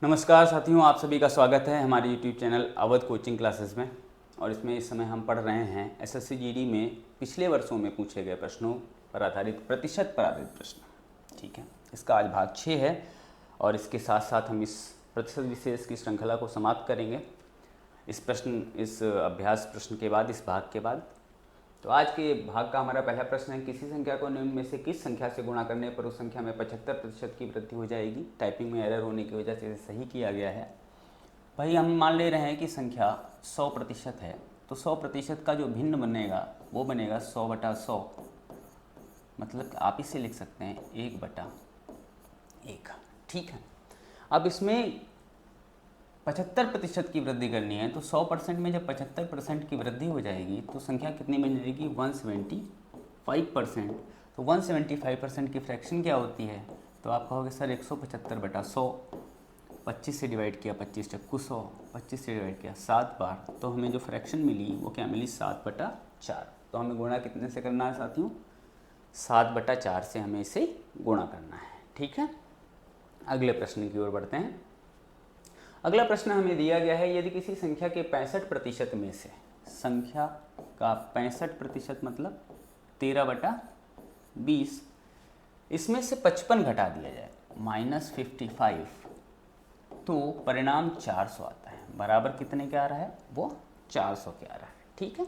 नमस्कार साथियों, आप सभी का स्वागत है हमारे YouTube channel Awadh coaching classes में। और इसमें इस समय हम पढ़ रहे हैं एसएससी जीडी में पिछले वर्षों में पूछे गए प्रश्नों पर आधारित प्रतिशत पर आधारित प्रश्न। ठीक है, इसका आज भाग 6 है और इसके साथ साथ हम इस प्रतिशत विशेष की श्रृंखला को समाप्त करेंगे इस अभ्यास प्रश्न के बाद, इस भाग के बाद। तो आज के भाग का हमारा पहला प्रश्न है, किसी संख्या को निम्न में से किस संख्या से गुणा करने पर उस संख्या में 75% की वृद्धि हो जाएगी। टाइपिंग में एरर होने की वजह से इसे सही किया गया है। भाई हम मान ले रहे हैं कि संख्या 100% है, तो 100% का जो भिन्न बनेगा वो बनेगा 100/100। मतलब आप इसे लिख सकते हैं 1/1। ठीक है, अब इसमें 75% की वृद्धि करनी है, तो 100% में जब 75% की वृद्धि हो जाएगी तो संख्या कितनी बन जाएगी, 175%। तो 175% की फ्रैक्शन क्या होती है, तो आप कहोगे सर 175/100। 25 से डिवाइड किया 25 चक्कू 100, 25 से डिवाइड किया 7 बार, तो हमें जो फ्रैक्शन मिली वो क्या मिली, 7/4। तो हमें गुणा कितने से करना है साथियों, 7/4 से हमें इसे गुणा करना है। ठीक है, अगले प्रश्न की ओर बढ़ते हैं। अगला प्रश्न हमें दिया गया है, यदि किसी संख्या के 65% में से, संख्या का 65% मतलब 13/20, इसमें से 55 घटा दिया जाए -55, तो परिणाम 400 आता है। बराबर कितने के आ रहा है, वो 400 के आ रहा है। ठीक है,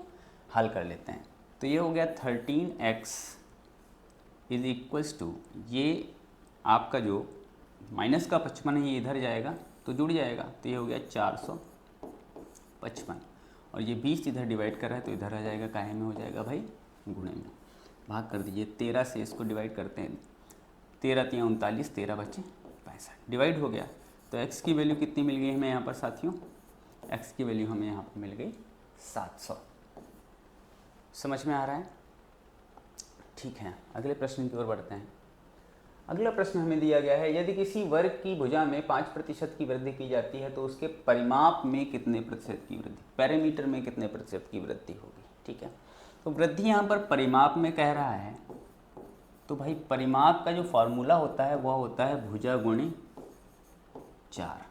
हल कर लेते हैं। तो ये हो गया 13x इज इक्वल्स टू, ये आपका जो माइनस का 55 है ये इधर जाएगा तो जुड़ जाएगा, तो ये हो गया 455। और ये 20 इधर डिवाइड कर रहा है तो इधर आ जाएगा, काहे में हो जाएगा भाई, गुणे में। भाग कर दीजिए, 13 से इसको डिवाइड करते हैं, 13 × 39, 13 बचे 65, डिवाइड हो गया। तो x की वैल्यू कितनी मिल गई हमें यहाँ पर साथियों, x की वैल्यू हमें यहाँ पर मिल गई 700। समझ में आ रहा है। ठीक है, अगले प्रश्न की ओर बढ़ते हैं। अगला प्रश्न हमें दिया गया है, यदि किसी वर्ग की भुजा में 5% की वृद्धि की जाती है तो उसके परिमाप में कितने प्रतिशत की वृद्धि, पैरामीटर में कितने प्रतिशत की वृद्धि होगी। ठीक है, तो वृद्धि यहाँ पर परिमाप में कह रहा है, तो भाई परिमाप का जो फॉर्मूला होता है वह होता है भुजा गुणे 4।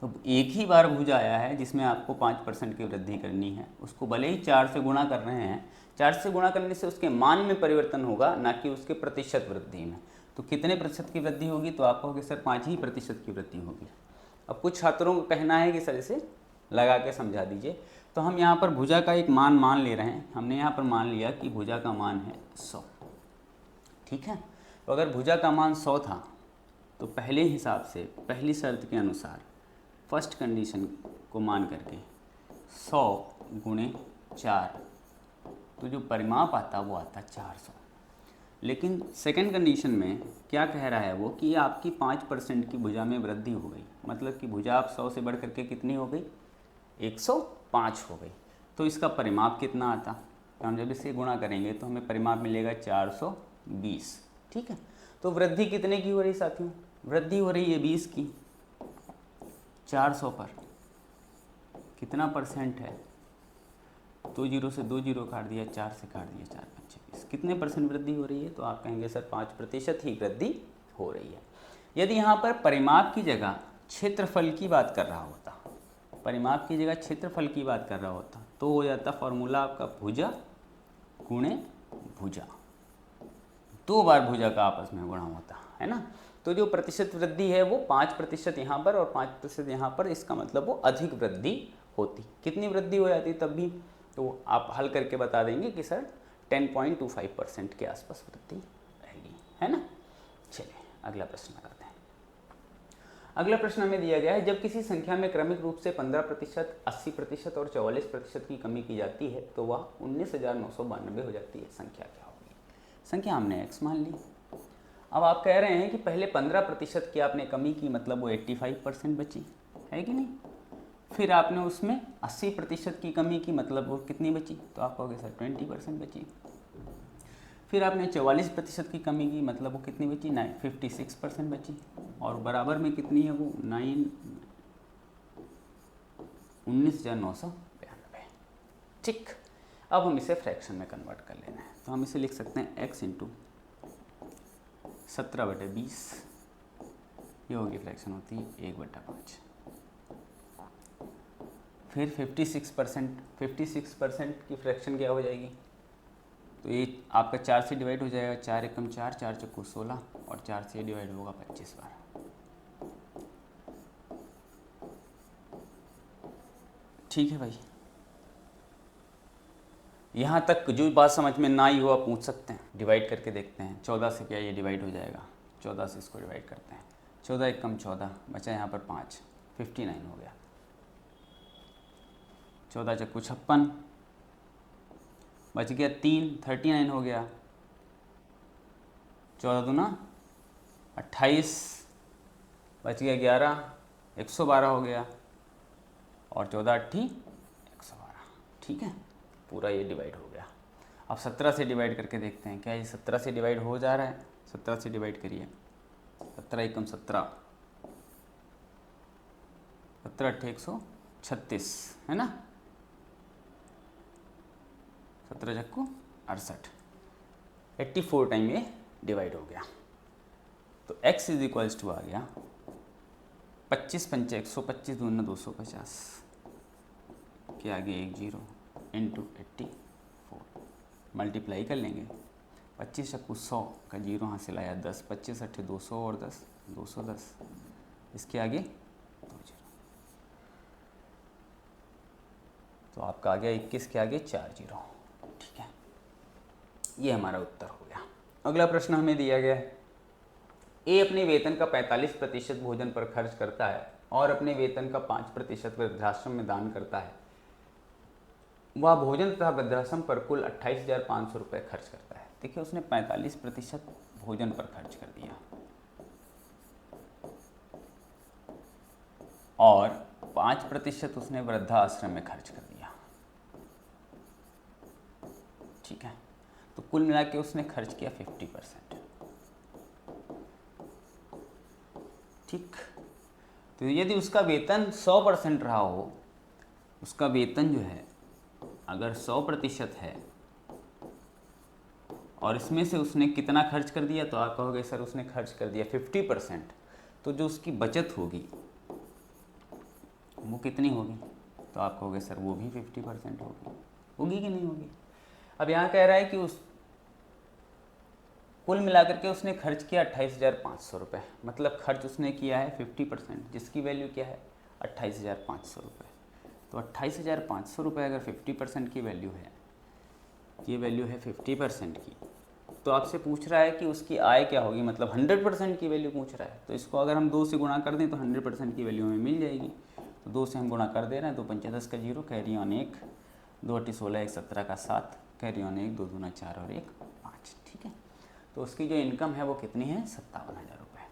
तो एक ही बार भुजा आया है जिसमें आपको 5% की वृद्धि करनी है, उसको भले ही 4 से गुणा कर रहे हैं, 4 से गुणा करने से उसके मान में परिवर्तन होगा, ना कि उसके प्रतिशत वृद्धि में। तो कितने प्रतिशत की वृद्धि होगी, तो आप कहोगे सर 5% की वृद्धि होगी। अब कुछ छात्रों को कहना है कि सर इसे लगा के समझा दीजिए। तो हम यहाँ पर भुजा का एक मान ले रहे हैं। हमने यहाँ पर मान लिया कि भुजा का मान है 100। ठीक है, तो अगर भुजा का मान 100 था तो पहले हिसाब से, पहली शर्त के अनुसार, फर्स्ट कंडीशन को मान करके 100 × 4, तो जो परिमाप आता वो आता 400। लेकिन सेकंड कंडीशन में क्या कह रहा है वो, कि आपकी 5% की भुजा में वृद्धि हो गई, मतलब कि भुजा आप 100 से बढ़ करके कितनी हो गई, 105 हो गई। तो इसका परिमाप कितना आता, तो हम जब इसे गुणा करेंगे तो हमें परिमाप मिलेगा 420। ठीक है, तो वृद्धि कितने की हो रही साथियों, वृद्धि हो रही है 20 की। 400 पर कितना परसेंट है, 2 जीरो से 2 जीरो काट दिया, 4 से काट दिया, 4 × 25, कितने परसेंट वृद्धि हो रही है, तो आप कहेंगे सर 5% ही वृद्धि हो रही है। यदि यहाँ पर परिमाप की जगह क्षेत्रफल की बात कर रहा होता, परिमाप की जगह क्षेत्रफल की बात कर रहा होता, तो हो जाता फॉर्मूला आपका भुजा गुणे भुजा, 2 बार भुजा का आपस में गुणा होता है ना। तो जो प्रतिशत वृद्धि है वो 5% यहाँ पर और 5% यहाँ पर, इसका मतलब वो अधिक वृद्धि होती। कितनी वृद्धि हो जाती तब भी, तो आप हल करके बता देंगे कि सर 10.25% के आसपास वृद्धि रहेगी, है ना। चलिए अगला प्रश्न करते हैं। अगला प्रश्न हमें दिया गया है, जब किसी संख्या में क्रमिक रूप से 15%, 80% और 44% की कमी की जाती है तो वह 19,992 हो जाती है। संख्या क्या होगी, संख्या हमने x मान ली। अब आप कह रहे हैं कि पहले 15% की आपने कमी की, मतलब वो 85% बची है कि नहीं। फिर आपने उसमें 80% की कमी की, मतलब वो कितनी बची, तो आप कहोगे सर 20% बची। फिर आपने 44% की कमी की, मतलब वो कितनी बची, 56% बची। और बराबर में कितनी है वो, 19,992। ठीक, अब हम इसे फ्रैक्शन में कन्वर्ट कर लेना है, तो हम इसे लिख सकते हैं x × 17/20 ये होगी फ्रैक्शन होती है 1/5। फिर 56% की फ्रैक्शन क्या हो जाएगी, तो ये आपका 4 से डिवाइड हो जाएगा, 4 एकम 4, 4 चक्कू 16 और 4 से डिवाइड होगा 25 बार। ठीक है भाई, यहाँ तक जो बात समझ में ना आई हो आप पूछ सकते हैं। डिवाइड करके देखते हैं, 14 से क्या ये डिवाइड हो जाएगा, 14 से इसको डिवाइड करते हैं, 14 एकम 14 बचा यहाँ पर 5, 59 हो गया। 14 चक्कू 56 बच गया 3, 39 हो गया। 14 दूना 28 बच गया 11, 112 हो गया। और 14 अट्ठी 112। ठीक है, पूरा ये डिवाइड हो गया। अब 17 से डिवाइड करके देखते हैं, क्या ये 17 से डिवाइड हो जा रहा है। 17 से डिवाइड करिए, 17 एकम 17, 17 अट्ठे 136 है ना, 17 चक्कू 68, 84 टाइम ये डिवाइड हो गया। तो x इज इक्वल्स टू आ गया 25 पंचे 125 दूना 250 के आगे 1 0 इंटू 84 मल्टीप्लाई कर लेंगे। 25 चक्कू 100 का 0 हासिल आया 10, 25 अट्ठे 200 और 10 210, इसके आगे 2 0, तो आपका आ गया 21 के आगे 4 0। ठीक है, ये हमारा उत्तर हो गया। अगला प्रश्न हमें दिया गया है, ए अपने वेतन का 45% भोजन पर खर्च करता है और अपने वेतन का 5% वृद्धाश्रम में दान करता है। वह भोजन तथा वृद्धाश्रम पर कुल 28,500 रुपये खर्च करता है। देखिए, उसने 45% भोजन पर खर्च कर दिया और 5% उसने वृद्धाश्रम में खर्च कर दिया। ठीक है, तो कुल मिला के उसने खर्च किया 50%। ठीक, तो यदि उसका वेतन 100% रहा हो, उसका वेतन जो है अगर 100% है और इसमें से उसने कितना खर्च कर दिया, तो आप कहोगे सर उसने खर्च कर दिया 50%, तो जो उसकी बचत होगी वो कितनी होगी, तो आप कहोगे सर वो भी 50% होगी कि नहीं होगी। अब यहाँ कह रहा है कि उस कुल मिलाकर के उसने खर्च किया 28,500 रुपये, मतलब खर्च उसने किया है 50%, जिसकी वैल्यू क्या है 28,500 रुपये। तो 28,500 रुपये अगर 50% की वैल्यू है, ये वैल्यू है 50% की, तो आपसे पूछ रहा है कि उसकी आय क्या होगी, मतलब 100% की वैल्यू पूछ रहा है। तो इसको अगर हम 2 से गुणा कर दें तो 100% की वैल्यू हमें मिल जाएगी। तो 2 से हम गुणा कर दे रहे हैं, 2 पंचे 10 का 0, कैरी ऑन 1, 2 अट्ठी 16, 1 17 का 7, कैरी ऑन 1, 2 दूना 4 और 1 5। ठीक है, तो उसकी जो इनकम है वो कितनी है 57,000 रुपये।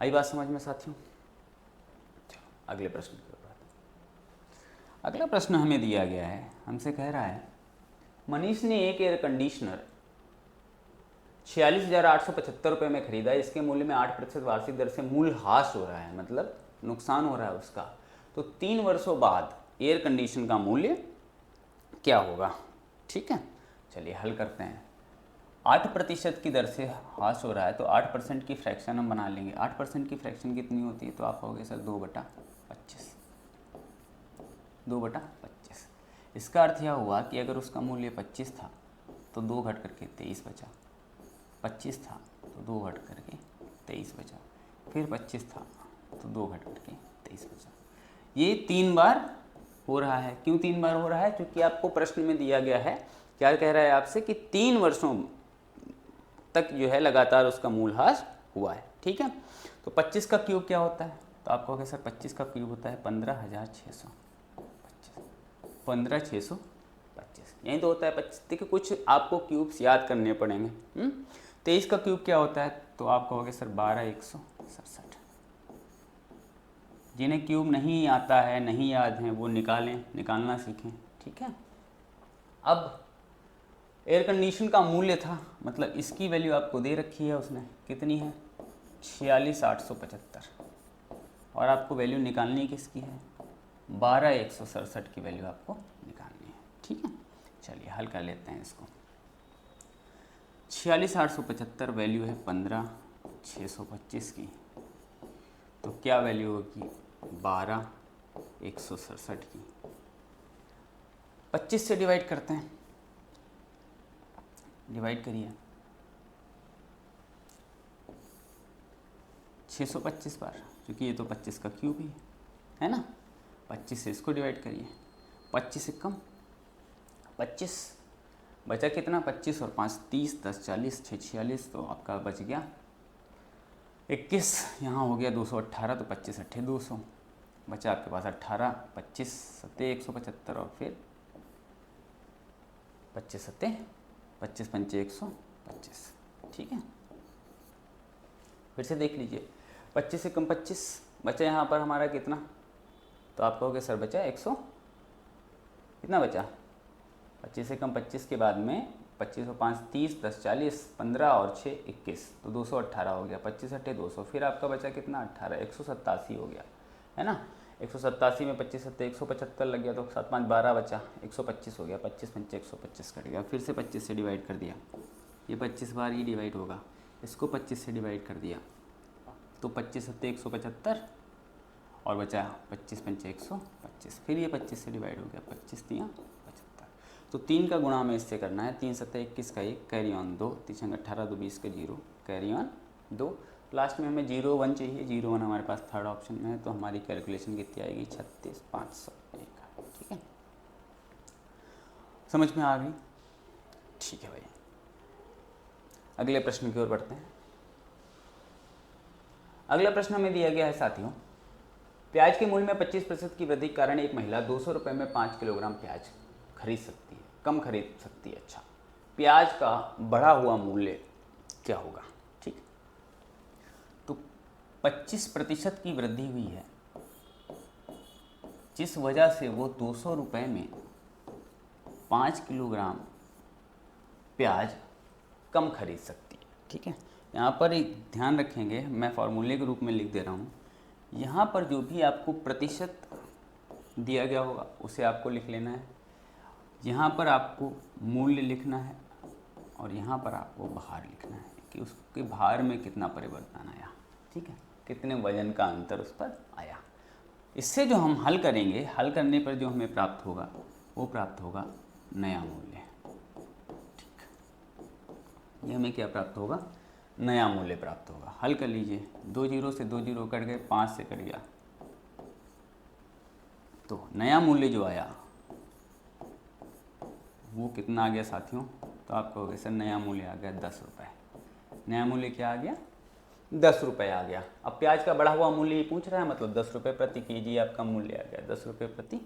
आई बात समझ में साथियों। चलो अगले प्रश्न की ओर। अगला प्रश्न हमें दिया गया है, हमसे कह रहा है मनीष ने एक एयर कंडीशनर 46,875 रुपये में खरीदा। इसके मूल्य में 8% वार्षिक दर से मूल्यह्रास हो रहा है, मतलब नुकसान हो रहा है उसका। तो 3 वर्षों बाद एयर कंडीशन का मूल्य क्या होगा। ठीक है, चलिए हल करते हैं। 8% की दर से ह्रास हो रहा है, तो 8% की फ्रैक्शन हम बना लेंगे। 8% की फ्रैक्शन कितनी होती है, तो आप कहोगे सर 2/25, 2/25। इसका अर्थ यह हुआ कि अगर उसका मूल्य 25 था तो 2 घट करके 23 बचा, 25 था तो 2 घट करके 23 बचा, फिर 25 था तो 2 घट करके 23 बचा। ये 3 बार हो रहा है। क्यों 3 बार हो रहा है, क्योंकि आपको प्रश्न में दिया गया है, क्या कह रहा है आपसे कि 3 वर्षों तक जो है लगातार उसका मूल्यह्रास हुआ है। ठीक है, तो 25 का क्यूब क्या होता है, तो आप कहोगे सर 25 का क्यूब होता है 15,625, 15,625, यही तो होता है 25। देखिए कुछ आपको क्यूब्स याद करने पड़ेंगे। 23 का क्यूब क्या होता है, तो आप कहोगे सर 12,167। जिन्हें क्यूब नहीं आता है, नहीं याद है, वो निकालना सीखें। ठीक है, अब एयर कंडीशन का मूल्य था, मतलब इसकी वैल्यू आपको दे रखी है उसने, कितनी है 46,875, और आपको वैल्यू निकालनी किसकी है 12,167 की वैल्यू आपको निकालनी है। ठीक है, चलिए हल कर लेते हैं इसको। 46,875 वैल्यू है 15,625 की, तो क्या वैल्यू होगी 12,167 की। 25 से डिवाइड करते हैं, डिवाइड करिए 625 बार, क्योंकि ये तो 25 का क्यूब ही है ना। 25 से इसको डिवाइड करिए, 25 से कम 25 बचा कितना, 25 और 5 30, 10 40, 6 46, तो आपका बच गया 21। यहाँ हो गया 218, तो 25 अट्ठे 200 बचा आपके पास 18, 25 सत्ते 175 और फिर 25 सत्ते 25 पंचे 125। ठीक है, फिर से देख लीजिए, 25 से कम 25 बचा यहाँ पर हमारा कितना, तो आप कहोगे सर बचा 100, कितना बचा 25 से कम 25 के बाद में 25 और 5 30, 10 40, 15 और 6 21, तो 218 हो गया। 25 अट्ठे 200, फिर आपका बचा कितना 18, 187 हो गया है ना। 187 में 25 सत्ते 175 लग गया, तो 7 5 12 बचा, 125 हो गया। 25 पंचे 125 कट गया, फिर से 25 से डिवाइड कर दिया, ये 25 बार ये डिवाइड होगा, इसको 25 से डिवाइड कर दिया, तो 25 सत्ते 175 और बचा 25 पंचे 125, फिर ये 25 से डिवाइड हो गया, 25 तियाँ 75। तो 3 का गुणा हमें इससे करना है, 3 सत्ते 21 का 1, कैरी ऑन 2, 3 18 2 20 का 0, कैरी ऑन 2, लास्ट में हमें 0 1 चाहिए, 0 1 हमारे पास थर्ड ऑप्शन में है, तो हमारी कैलकुलेशन कितनी आएगी 36,501। ठीक है, समझ में आ गई। ठीक है भाई, अगले प्रश्न की ओर बढ़ते हैं। अगला प्रश्न हमें दिया गया है साथियों, प्याज के मूल्य में 25% की वृद्धि के कारण एक महिला 200 रुपये में 5 किलोग्राम प्याज खरीद सकती है, कम खरीद सकती है। अच्छा, प्याज का बढ़ा हुआ मूल्य क्या होगा। ठीक, तो 25% की वृद्धि हुई है, जिस वजह से वो 200 रुपये में 5 किलोग्राम प्याज कम खरीद सकती है। ठीक है, यहाँ पर एक ध्यान रखेंगे, मैं फॉर्मूले के रूप में लिख दे रहा हूँ, यहाँ पर जो भी आपको प्रतिशत दिया गया होगा उसे आपको लिख लेना है, यहाँ पर आपको मूल्य लिखना है और यहाँ पर आपको भार लिखना है कि उसके भार में कितना परिवर्तन आया। ठीक है, कितने वजन का अंतर उस पर आया। इससे जो हम हल करेंगे, हल करने पर जो हमें प्राप्त होगा वो प्राप्त होगा नया मूल्य। ठीक, ये हमें क्या प्राप्त होगा, नया मूल्य प्राप्त होगा। हल कर लीजिए, 2 जीरो से 2 जीरो कट गए, 5 से कट गया, तो नया मूल्य जो आया वो कितना आ गया साथियों, तो आप कहोगे सर नया मूल्य आ गया 10 रुपये। नया मूल्य क्या आ गया, 10 रुपये आ गया। अब प्याज का बढ़ा हुआ मूल्य ही पूछ रहा है, मतलब 10 रुपये प्रति केजी आपका मूल्य आ गया, 10 रुपये प्रति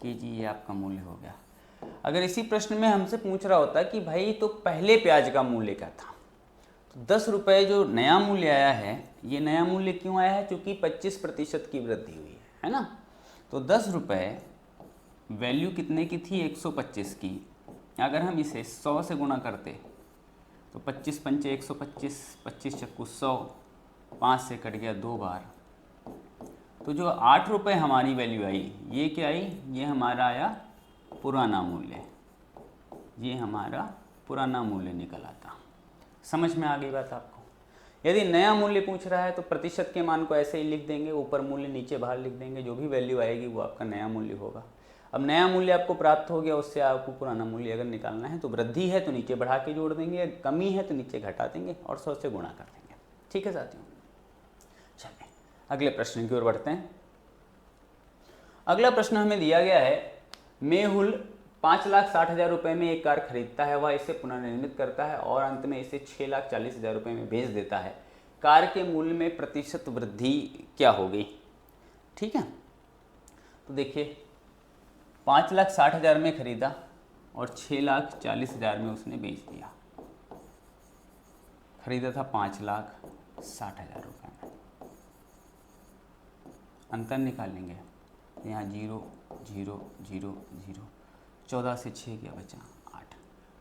केजी ये आपका मूल्य हो गया। अगर इसी प्रश्न में हमसे पूछ रहा होता कि भाई तो पहले प्याज का मूल्य क्या था, तो 10 रुपये जो नया मूल्य आया है, ये नया मूल्य क्यों आया है, क्योंकि 25% की वृद्धि हुई है ना। तो 10 रुपये वैल्यू कितने की थी, 125 की, अगर हम इसे 100 से गुणा करते तो 25 पंचे 125, 25 चक्कू 100, 5 से कट गया 2 बार, तो जो 8 रुपये हमारी वैल्यू आई, ये क्या आई, ये हमारा आया पुराना मूल्य, ये हमारा पुराना मूल्य निकल आता। समझ में आ गई बात आपको। यदि नया मूल्य पूछ रहा है तो प्रतिशत के मान को ऐसे ही लिख देंगे, ऊपर मूल्य नीचे बाहर लिख देंगे, जो भी वैल्यू आएगी वो आपका नया मूल्य होगा। अब नया मूल्य आपको प्राप्त हो गया, उससे आपको पुराना मूल्य अगर निकालना है तो वृद्धि है तो नीचे बढ़ा के जोड़ देंगे, कमी है तो नीचे घटा देंगे और 100 से गुणा कर देंगे। ठीक है साथियों, चलिए अगले प्रश्न की ओर बढ़ते हैं। अगला प्रश्न हमें दिया गया है, मेहुल 5,60,000 रुपये में एक कार खरीदता है, वह इसे पुनर्निर्मित करता है और अंत में इसे 6,40,000 रुपये में बेच देता है। कार के मूल्य में प्रतिशत वृद्धि क्या होगी। ठीक है, तो देखिए 5,60,000 में खरीदा और 6,40,000 में उसने बेच दिया। खरीदा था 5,60,000 रुपये में, अंतर निकालेंगे, यहाँ 0 0 0 0, 14 से 6 क्या बचा 8,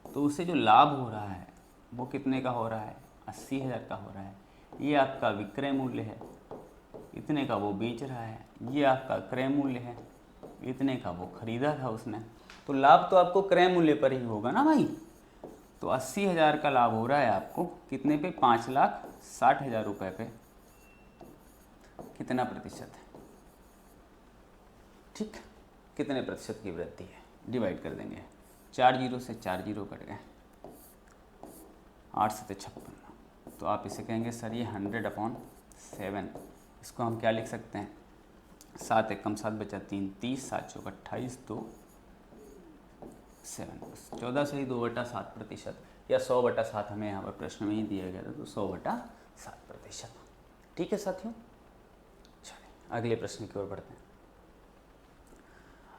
तो उससे जो लाभ हो रहा है वो कितने का हो रहा है, 80,000 का हो रहा है। ये आपका विक्रय मूल्य है, इतने का वो बेच रहा है, ये आपका क्रय मूल्य है, इतने का वो खरीदा था उसने, तो लाभ तो आपको क्रय मूल्य पर ही होगा ना भाई। तो 80,000 का लाभ हो रहा है आपको कितने पे, 5,60,000 रुपये पे। कितना प्रतिशत है, ठीक, कितने प्रतिशत की वृद्धि है, डिवाइड कर देंगे। 4 जीरो से 4 जीरो कट गए, 8 से 56, तो आप इसे कहेंगे सर ये 100/7। इसको हम क्या लिख सकते हैं, 7 एकम 7 बचा 3, 30, 7 चौक 28, 2 7, 14 से ही 2/7% या 100/7 हमें यहाँ पर प्रश्न में ही दिया गया था, तो 100/7%। ठीक है साथियों, चलिए अगले प्रश्न की ओर बढ़ते हैं।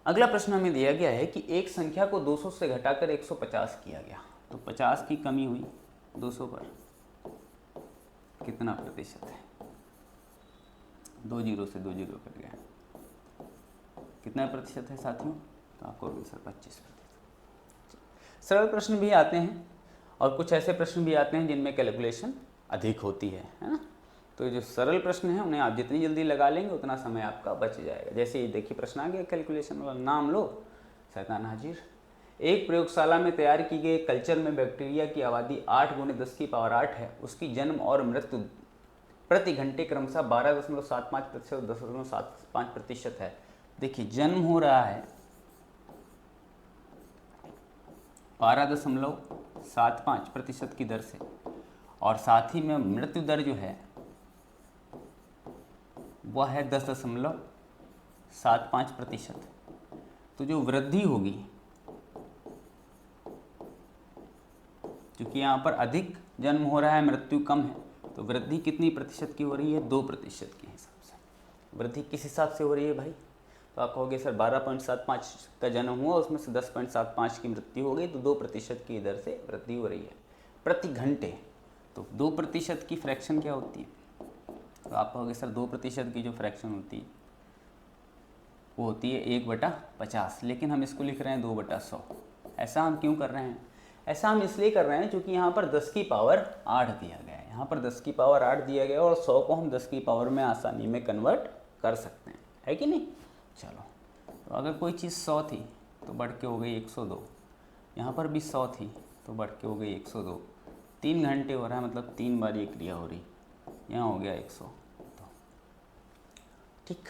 अगला प्रश्न हमें दिया गया है कि एक संख्या को 200 से घटाकर 150 किया गया, तो 50 की कमी हुई 200 पर, कितना प्रतिशत है, 2 जीरो से 2 जीरो कट गया, कितना प्रतिशत है साथियों, तो आपको भी सर 25%। सरल प्रश्न भी आते हैं और कुछ ऐसे प्रश्न भी आते हैं जिनमें कैलकुलेशन अधिक होती है ना। तो जो सरल प्रश्न है उन्हें आप जितनी जल्दी लगा लेंगे उतना समय आपका बच जाएगा। जैसे ये देखिए प्रश्न आ गया कैलकुलेशन वाला, नाम लो शैतान हाजिर। एक प्रयोगशाला में तैयार की गई कल्चर में बैक्टीरिया की आबादी 8 × 10⁸ है। उसकी जन्म और मृत्यु प्रति घंटे क्रमशः 12.75% और 10.75% है। देखिए जन्म हो रहा है 12.75% की दर से और साथ ही में मृत्यु दर जो है वह है 10.75%। तो जो वृद्धि होगी, क्योंकि यहाँ पर अधिक जन्म हो रहा है मृत्यु कम है, तो वृद्धि कितनी प्रतिशत की हो रही है, 2% के हिसाब से। वृद्धि किस हिसाब से हो रही है भाई, तो आप कहोगे सर 12.75 का जन्म हुआ, उसमें से 10.75 की मृत्यु हो गई, तो 2% की दर से वृद्धि हो रही है प्रति घंटे। तो 2% की फ्रैक्शन क्या होती है, तो आप कहोगे सर 2% की जो फ्रैक्शन होती है वो होती है 1/50, लेकिन हम इसको लिख रहे हैं 2/100। ऐसा हम क्यों कर रहे हैं, ऐसा हम इसलिए कर रहे हैं क्योंकि यहाँ पर 10 की पावर 8 दिया गया है, यहाँ पर 10 की पावर 8 दिया गया है और 100 को हम 10 की पावर में आसानी में कन्वर्ट कर सकते हैं, है कि नहीं। चलो, तो अगर कोई चीज़ 100 थी तो बढ़ के हो गई 102, यहाँ पर भी 100 थी तो बढ़ के हो गई 102। 3 घंटे हो रहा है, मतलब 3 बार ये क्रिया हो रही, यहाँ हो गया 100, ठीक,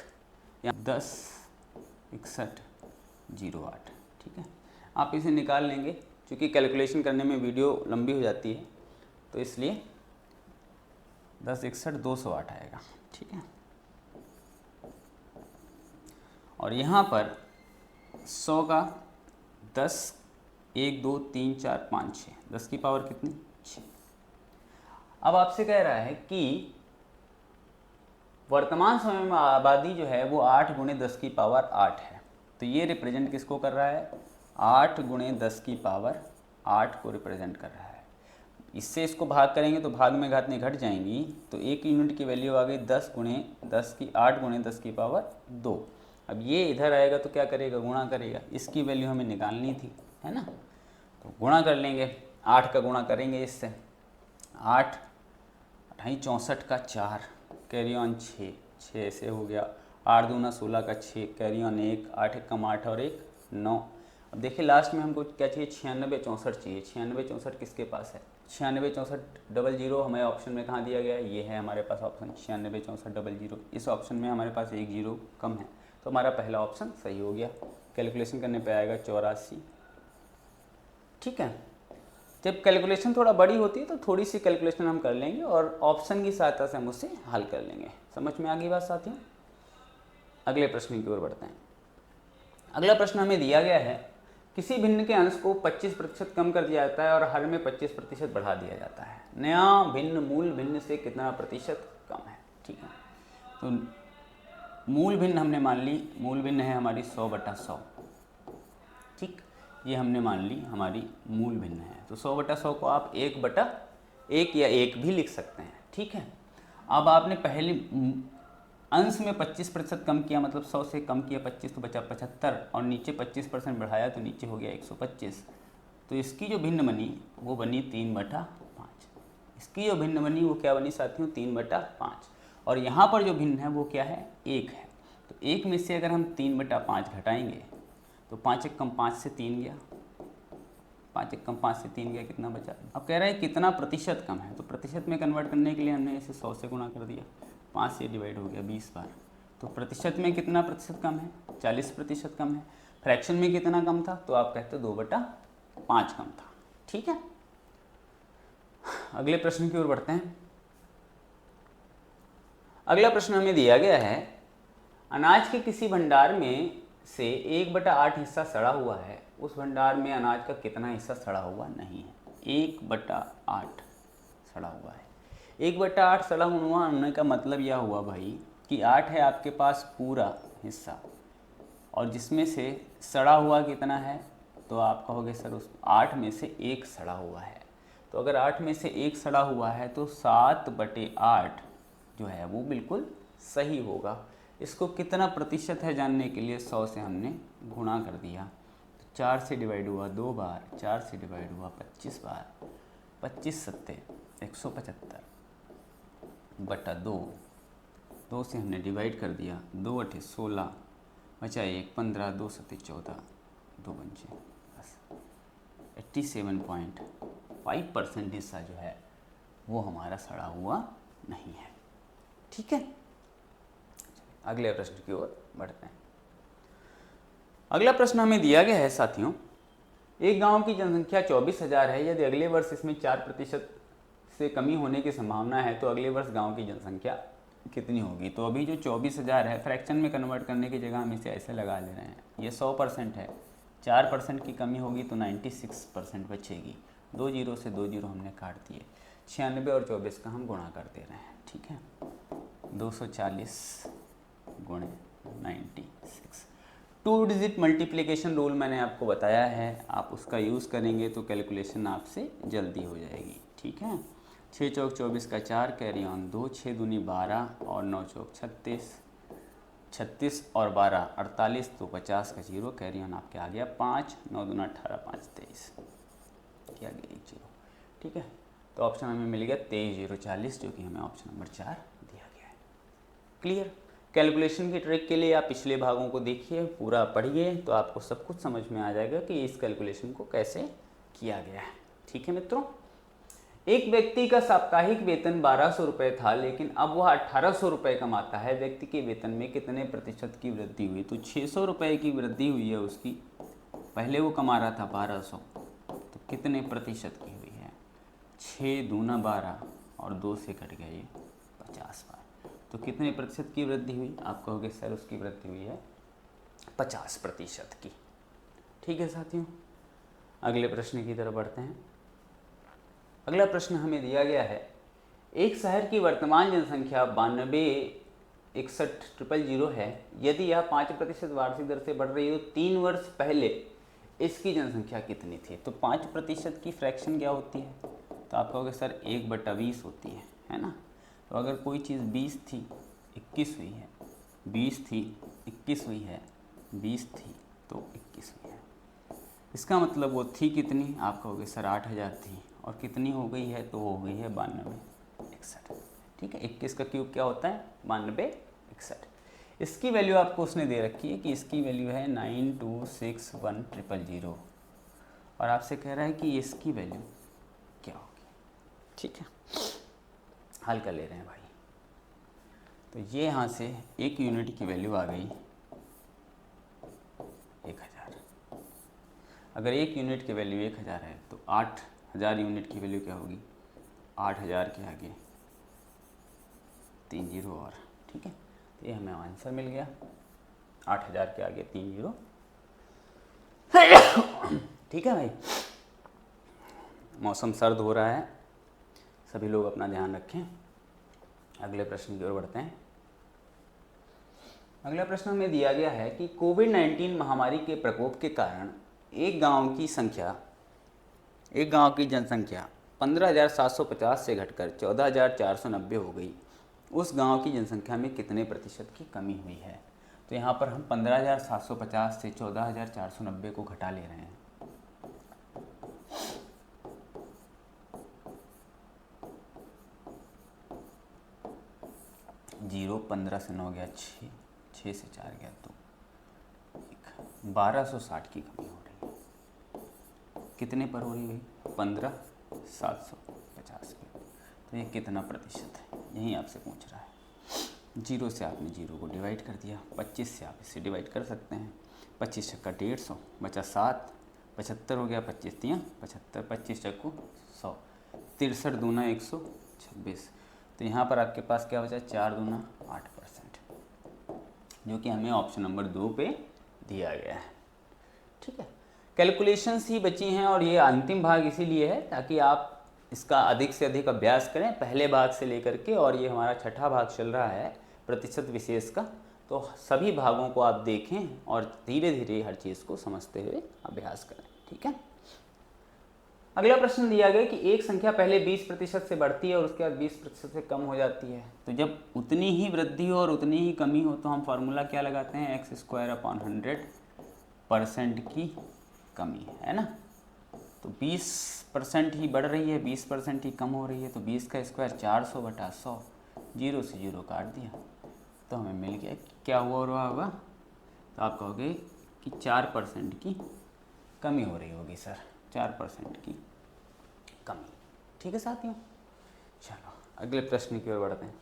यहाँ 106108, ठीक है। आप इसे निकाल लेंगे, क्योंकि कैलकुलेशन करने में वीडियो लंबी हो जाती है, तो इसलिए 1061,208 आएगा, ठीक है। और यहाँ पर 100 का 10, 1 2 3 4 5 6, 10 की पावर कितनी, 6। अब आपसे कह रहा है कि वर्तमान समय में आबादी जो है वो 8 × 10 की पावर 8 है। तो ये रिप्रेजेंट किसको कर रहा है, 8 × 10 की पावर 8 को रिप्रेजेंट कर रहा है। इससे इसको भाग करेंगे तो भाग में घातने घट जाएंगी, तो 1 यूनिट की वैल्यू आ गई 10 × 10 की 8 × 10 की पावर 2। अब ये इधर आएगा तो क्या करेगा, गुणा करेगा, इसकी वैल्यू हमें निकालनी थी, है ना। तो गुणा कर लेंगे, 8 का गुणा करेंगे इससे, 8 8 64 का 4, कैरी ऑन 6 से हो गया, 8 दूना 16 का 6, कैरी ऑन 1, 8 एकम 8 और 1 9। अब देखिए लास्ट में हमको क्या चाहिए, 96 64 चाहिए। 96 64 किसके पास है, 96 64 00 हमें ऑप्शन में कहाँ दिया गया है, ये है हमारे पास ऑप्शन 96 64 00। इस ऑप्शन में हमारे पास एक जीरो कम है, तो हमारा पहला ऑप्शन सही हो गया। कैलकुलेशन करने पे आएगा 84, ठीक है। जब कैलकुलेशन थोड़ा बड़ी होती है तो थोड़ी सी कैलकुलेशन हम कर लेंगे और ऑप्शन की सहायता से हम उससे हल कर लेंगे। समझ में आ गई बात साथियों। अगले प्रश्न की ओर बढ़ते हैं। अगला प्रश्न हमें दिया गया है, किसी भिन्न के अंश को 25% कम कर दिया जाता है और हर में 25% बढ़ा दिया जाता है। नया भिन्न मूल भिन्न से कितना प्रतिशत कम है, ठीक है। तो मूल भिन्न हमने मान ली, मूल भिन्न है हमारी 100/100, ठीक, ये हमने मान ली हमारी मूल भिन्न है। तो 100/100 को आप 1/1 या 1 भी लिख सकते हैं, ठीक है। अब आपने पहले अंश में 25% कम किया, मतलब 100 से कम किया 25 तो बचा 75, और नीचे 25% बढ़ाया तो नीचे हो गया 125। तो इसकी जो भिन्न बनी वो बनी 3/5। इसकी जो भिन्न बनी वो क्या बनी साथियों, 3/5। और यहाँ पर जो भिन्न है वो क्या है, 1 है। तो 1 में से अगर हम 3/5 घटाएंगे तो 5 एकम 5 से 3 गया, 5 एकम 5 से 3 गया, कितना बचा। अब कह रहा है कितना प्रतिशत कम है, तो प्रतिशत में कन्वर्ट करने के लिए हमने इसे 100 से गुणा कर दिया। 5 से डिवाइड हो गया 20 बार। तो प्रतिशत में कितना प्रतिशत कम है? 40% कम है। फ्रैक्शन में कितना कम था? तो आप कहते 2/5 कम था। ठीक है, अगले प्रश्न की ओर बढ़ते हैं। अगला प्रश्न हमें दिया गया है, अनाज के किसी भंडार में से 1/8 हिस्सा सड़ा हुआ है, उस भंडार में अनाज का कितना हिस्सा सड़ा हुआ नहीं है? 1/8 सड़ा हुआ है। 1/8 सड़ा हुआ होने का मतलब यह हुआ भाई कि 8 है आपके पास पूरा हिस्सा, और जिसमें से सड़ा हुआ कितना है? तो आप कहोगे सर उस 8 में से 1 सड़ा हुआ है। तो अगर 8 में से 1 सड़ा हुआ है तो 7/8 जो है वो बिल्कुल सही होगा। इसको कितना प्रतिशत है जानने के लिए 100 से हमने गुणा कर दिया। तो 4 से डिवाइड हुआ 2 बार, 4 से डिवाइड हुआ 25 बार, 25 सत्ते 175/2, 2 से हमने डिवाइड कर दिया, 2 8 16, बचा 1 15, 2 सत्ते 14, 2 पंचे 10। 87.5% हिस्सा जो है वो हमारा सड़ा हुआ नहीं है। ठीक है, अगले प्रश्न की ओर बढ़ते हैं। अगला प्रश्न हमें दिया गया है साथियों, एक गांव की जनसंख्या 24,000 है। यदि अगले वर्ष इसमें 4% से कमी होने की संभावना है तो अगले वर्ष गांव की जनसंख्या कितनी होगी? तो अभी जो 24,000 है, फ्रैक्शन में कन्वर्ट करने की जगह हम इसे ऐसे लगा ले रहे हैं। ये 100% है, 4% की कमी होगी तो 96% बचेगी। 2 जीरो से 2 जीरो हमने काट दिए, 96 और 24 का हम गुणा कर दे रहे हैं। ठीक है, 240 गुणे 96। 2 डिजिट मल्टीप्लिकेशन रूल मैंने आपको बताया है, आप उसका यूज़ करेंगे तो कैलकुलेशन आपसे जल्दी हो जाएगी। ठीक है, 6 चौक 24 का 4, कैरी ऑन 2, 6 दूनी 12 और 9 चौक 36, 36 और 12 48, तो 50 का 0, कैरी ऑन आपके आ गया 5, 9 दूना 18, 5 23, क्या गया 1 0। ठीक है, तो ऑप्शन हमें मिल गया 23,040, जो कि हमें ऑप्शन नंबर 4 दिया गया है। क्लियर? कैलकुलेशन की ट्रिक के लिए आप पिछले भागों को देखिए, पूरा पढ़िए, तो आपको सब कुछ समझ में आ जाएगा कि इस कैलकुलेशन को कैसे किया गया है। ठीक है मित्रों, एक व्यक्ति का साप्ताहिक वेतन 1200 रुपये था, लेकिन अब वह 1800 रुपये कमाता है। व्यक्ति के वेतन में कितने प्रतिशत की वृद्धि हुई? तो 600 रुपये की वृद्धि हुई है उसकी। पहले वो कमा रहा था 1200, तो कितने प्रतिशत की हुई है? 6 दूना 12 और 2 से कट गए 50 बार, तो कितने प्रतिशत की वृद्धि हुई? आप कहोगे सर उसकी वृद्धि हुई है 50% की। ठीक है साथियों, अगले प्रश्न की तरफ बढ़ते हैं। अगला प्रश्न हमें दिया गया है, एक शहर की वर्तमान जनसंख्या 92,61,000 है। यदि यह 5% वार्षिक दर से बढ़ रही हो, 3 वर्ष पहले इसकी जनसंख्या कितनी थी? तो 5% की फ्रैक्शन क्या होती है? तो आप कहोगे सर 1/20 होती है ना। तो अगर कोई चीज़ 20 थी 21 हुई है, 20 थी 21 हुई है, 20 थी तो 21 हुई है, इसका मतलब वो थी कितनी? आप कहोगे सर 8,000 थी, और कितनी हो गई है? तो हो गई है 92,61। ठीक है, 21 का क्यूब क्या होता है? 92,61। इसकी वैल्यू आपको उसने दे रखी है कि इसकी वैल्यू है 9261,000, और आपसे कह रहा है कि इसकी वैल्यू क्या होगी। ठीक है, हल कर ले रहे हैं भाई। तो ये यहाँ से 1 यूनिट की वैल्यू आ गई 1000। अगर 1 यूनिट की वैल्यू 1000 है तो 8000 यूनिट की वैल्यू क्या होगी? 8000 के आगे 3 जीरो और। ठीक है, तो ये हमें आंसर मिल गया, 8000 के आगे 3 जीरो। ठीक है भाई, मौसम सर्द हो रहा है, सभी लोग अपना ध्यान रखें। अगले प्रश्न की ओर बढ़ते हैं। अगला प्रश्न हमें दिया गया है कि कोविड-19 महामारी के प्रकोप के कारण एक गांव की जनसंख्या 15,750 से घटकर 14,490 हो गई। उस गांव की जनसंख्या में कितने प्रतिशत की कमी हुई है? तो यहाँ पर हम 15,750 से 14,490 को घटा ले रहे हैं। जीरो, 15 से 9 गया 6, 6 से 4 गया 2, 1260 की कमी हो रही है। कितने पर हो रही है? 15,750 पे। तो ये कितना प्रतिशत है, यही आपसे पूछ रहा है। जीरो से आपने जीरो को डिवाइड कर दिया, 25 से आप इसे डिवाइड कर सकते हैं। 25 छक्का 150, बचा 7, 75 हो गया, 25 तियाँ 75, 25 चक्कू 100, 63 दूना 126। तो यहाँ पर आपके पास क्या बचा, 4 दूना 8%, जो कि हमें ऑप्शन नंबर 2 पे दिया गया है। ठीक है, कैलकुलेशंस ही बची हैं और ये अंतिम भाग इसीलिए है ताकि आप इसका अधिक से अधिक अभ्यास करें पहले भाग से लेकर के, और ये हमारा छठा भाग चल रहा है प्रतिशत विशेष का, तो सभी भागों को आप देखें और धीरे धीरे हर चीज़ को समझते हुए अभ्यास करें। ठीक है, अगला प्रश्न दिया गया कि एक संख्या पहले 20% से बढ़ती है और उसके बाद 20% से कम हो जाती है। तो जब उतनी ही वृद्धि हो और उतनी ही कमी हो तो हम फार्मूला क्या लगाते हैं, x²/100% की कमी, है ना। तो 20% ही बढ़ रही है, 20% ही कम हो रही है, तो 20 का स्क्वायर 400/100, जीरो से जीरो काट दिया तो हमें मिल गया क्या हुआ रहा होगा, तो आप कहोगे कि 4% की कमी हो रही होगी सर, 4% की कमी। ठीक है साथियों, चलो अगले प्रश्न की ओर बढ़ते हैं।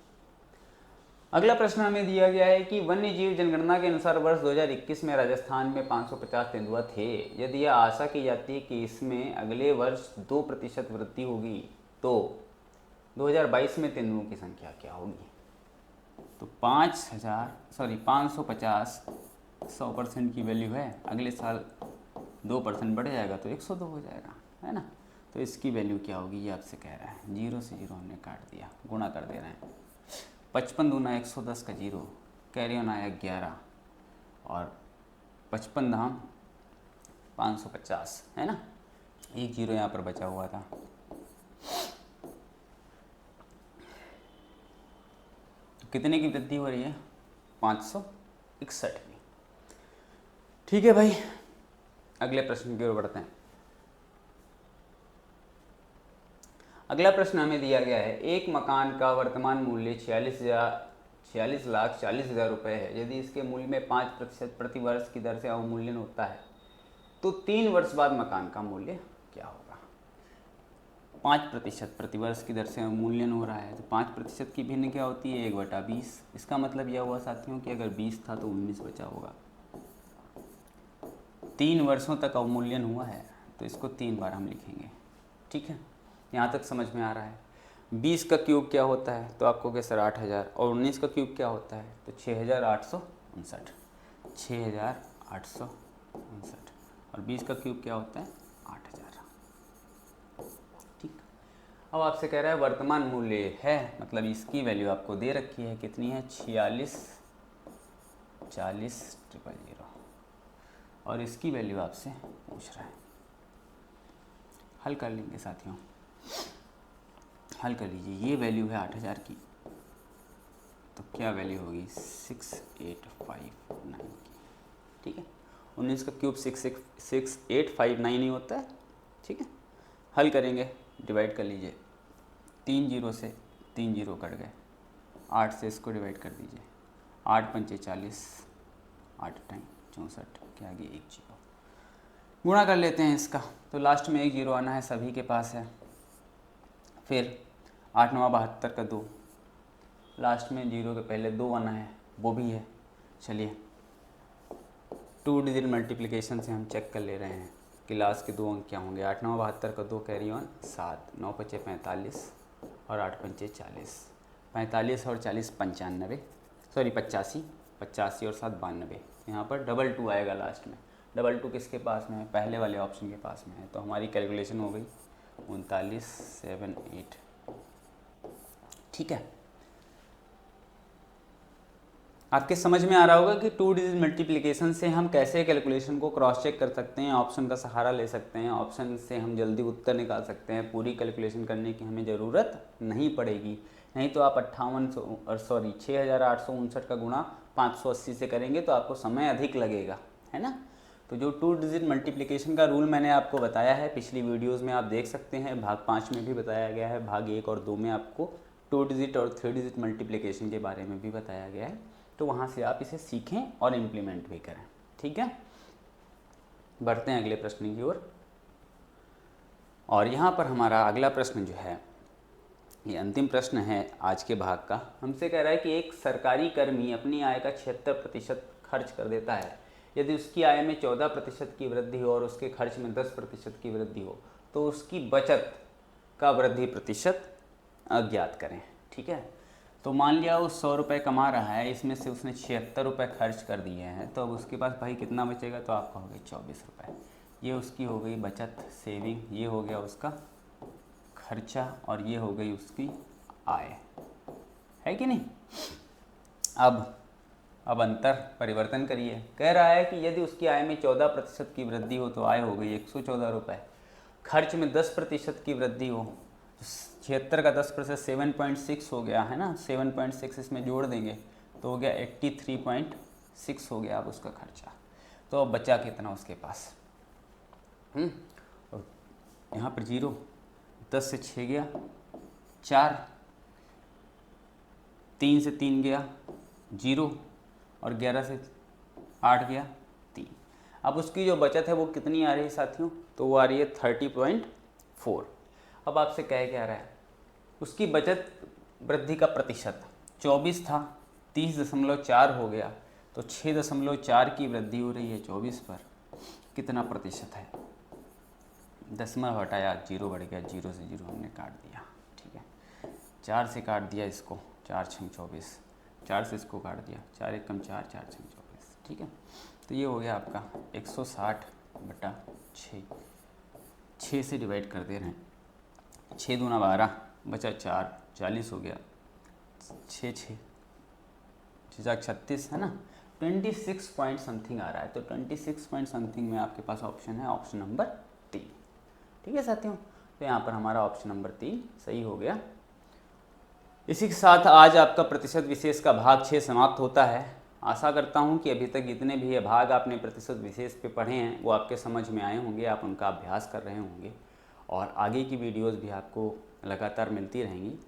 अगला प्रश्न हमें दिया गया है कि वन्य जीव जनगणना के अनुसार वर्ष 2021 में राजस्थान में 550 तेंदुआ थे। यदि यह आशा की जाती है कि इसमें अगले वर्ष 2% वृद्धि होगी तो 2022 में तेंदुओं की संख्या क्या होगी। तो 550 100% की वैल्यू है, अगले साल 2% बढ़ जाएगा तो 102 हो जाएगा, है ना। तो इसकी वैल्यू क्या होगी ये आपसे कह रहा है, जीरो से जीरो हमने काट दिया, गुणा कर दे रहे हैं। 55 दूना 110 का जीरो, कैरी ऑन आया 11 और 55 धाम 550, है ना। एक जीरो यहाँ पर बचा हुआ था। तो कितने की वृद्धि हो रही है, 561 की। ठीक है भाई, अगले प्रश्न की ओर बढ़ते हैं। अगला प्रश्न हमें दिया गया है, एक मकान का वर्तमान मूल्य 46,40,00,000 रुपये है। यदि इसके मूल्य में 5% प्रति वर्ष की दर से अवमूल्यन होता है तो 3 वर्ष बाद मकान का मूल्य क्या होगा। 5% प्रति वर्ष की दर से अवमूल्यन हो रहा है तो 5% की भिन्न क्या होती है, 1/20। इसका मतलब यह हुआ साथियों कि अगर 20 था तो 19 बचा होगा। 3 वर्षों तक अवमूल्यन हुआ है तो इसको 3 बार हम लिखेंगे। ठीक है, यहाँ तक समझ में आ रहा है। 20 का क्यूब क्या होता है, तो आपको क्या सर 8000, और 19 का क्यूब क्या होता है, तो 6859, 6859, और 20 का क्यूब क्या होता है 8000। ठीक, अब आपसे कह रहा है वर्तमान मूल्य है, मतलब इसकी वैल्यू आपको दे रखी है, कितनी है 46,40,000, और इसकी वैल्यू आपसे पूछ रहा है। हल कर लेंगे साथियों, हल कर लीजिए। ये वैल्यू है 8000 की, तो क्या वैल्यू होगी 6859 की। ठीक है, 19 का क्यूब 6859 ही होता है। ठीक है, हल करेंगे, डिवाइड कर लीजिए। 3 जीरो से 3 जीरो कट गए, 8 से इसको डिवाइड कर दीजिए। 8 पंचे 40, 8 टाइम 64, क्या आ गया 1 जीरो। गुणा कर लेते हैं इसका, तो लास्ट में 1 जीरो आना है, सभी के पास है। फिर 8 9 72 का 2, लास्ट में जीरो के पहले 2 आना है, वो भी है। चलिए 2 डिजिट मल्टीप्लिकेशन से हम चेक कर ले रहे हैं कि लास्ट के 2 अंक क्या होंगे। 8 9 72 का 2 कैरी ऑन 7, 9 पचे 45 और 8 पंचे 40, 45 और 40 95, सॉरी 85, 85 और 7 92। यहाँ पर डबल 2 आएगा लास्ट में। डबल 2 किसके पास में है, पहले वाले ऑप्शन के पास में है। तो हमारी कैलकुलेशन हो गई 3978। ठीक है, आपके समझ में आ रहा होगा कि 2 डिजिट मल्टीप्लिकेशन से हम कैसे कैलकुलेशन को क्रॉस चेक कर सकते हैं, ऑप्शन का सहारा ले सकते हैं, ऑप्शन से हम जल्दी उत्तर निकाल सकते हैं। पूरी कैलकुलेशन करने की हमें ज़रूरत नहीं पड़ेगी। नहीं तो आप 6859 का गुणा 580 से करेंगे तो आपको समय अधिक लगेगा, है ना। तो जो 2 डिजिट मल्टीप्लिकेशन का रूल मैंने आपको बताया है, पिछली वीडियोज़ में आप देख सकते हैं, भाग 5 में भी बताया गया है, भाग 1 और 2 में आपको 2 डिजिट और 3 डिजिट मल्टीप्लिकेशन के बारे में भी बताया गया है। तो वहाँ से आप इसे सीखें और इम्प्लीमेंट भी करें। ठीक है, बढ़ते हैं अगले प्रश्न की ओर। और यहाँ पर हमारा अगला प्रश्न जो है ये अंतिम प्रश्न है आज के भाग का। हमसे कह रहा है कि एक सरकारी कर्मी अपनी आय का 76% खर्च कर देता है। यदि उसकी आय में 14% की वृद्धि हो और उसके खर्च में 10% की वृद्धि हो तो उसकी बचत का वृद्धि प्रतिशत अज्ञात करें। ठीक है, तो मान लिया वो 100 रुपये कमा रहा है, इसमें से उसने 76 रुपये खर्च कर दिए हैं, तो अब उसके पास भाई कितना बचेगा, तो आपका हो गया 24 रुपये। ये उसकी हो गई बचत, सेविंग, ये हो गया उसका खर्चा और ये हो गई उसकी आय, है कि नहीं। अब अंतर परिवर्तन करिए। कह रहा है कि यदि उसकी आय में 14% की वृद्धि हो तो आय हो गई 114 रुपये, खर्च में 10% की वृद्धि हो, 76 का 10% 7.6 हो गया है ना, 7.6 इसमें जोड़ देंगे तो हो गया 83.6 हो गया अब उसका खर्चा। तो अब बचा कितना उसके पास, और यहाँ पर 0, 10 से 6 गया 4, 3 से 3 गया 0 और 11 से 8 गया 3। अब उसकी जो बचत है वो कितनी आ रही है साथियों, तो वो आ रही है 30.4। अब आपसे कह क्या रहा है, उसकी बचत वृद्धि का प्रतिशत 24 था, 30.4 हो गया, तो 6.4 की वृद्धि हो रही है 24 पर, कितना प्रतिशत है, दशमलव हटाया 0 बढ़ गया, 0 से 0 हमने काट दिया। ठीक है, 4 से काट दिया इसको, 4 छंग 24, 4 से इसको काट दिया, 4 एकम 4, 4 छंग 24। ठीक है, तो ये हो गया आपका 160/6, 6 से डिवाइड कर दे रहे हैं, 6 दूना 12, बचा 4, 40 हो गया, 6 6 36 है ना, 26 पॉइंट समथिंग आ रहा है। तो 26 पॉइंट समथिंग में आपके पास ऑप्शन है ऑप्शन नंबर 3। ठीक है साथियों, तो यहाँ पर हमारा ऑप्शन नंबर 3 सही हो गया। इसी के साथ आज आपका प्रतिशत विशेष का भाग 6 समाप्त होता है। आशा करता हूँ कि अभी तक जितने भी ये भाग आपने प्रतिशत विशेष पे पढ़े हैं वो आपके समझ में आए होंगे, आप उनका अभ्यास कर रहे होंगे और आगे की वीडियोस भी आपको लगातार मिलती रहेंगी।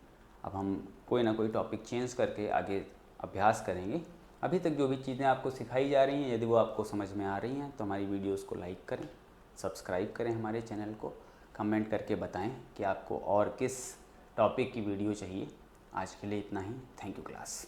अब हम कोई ना कोई टॉपिक चेंज करके आगे अभ्यास करेंगे। अभी तक जो भी चीज़ें आपको सिखाई जा रही हैं, यदि वो आपको समझ में आ रही हैं तो हमारी वीडियोस को लाइक करें, सब्सक्राइब करें हमारे चैनल को, कमेंट करके बताएं कि आपको और किस टॉपिक की वीडियो चाहिए। आज के लिए इतना ही। Thank you class.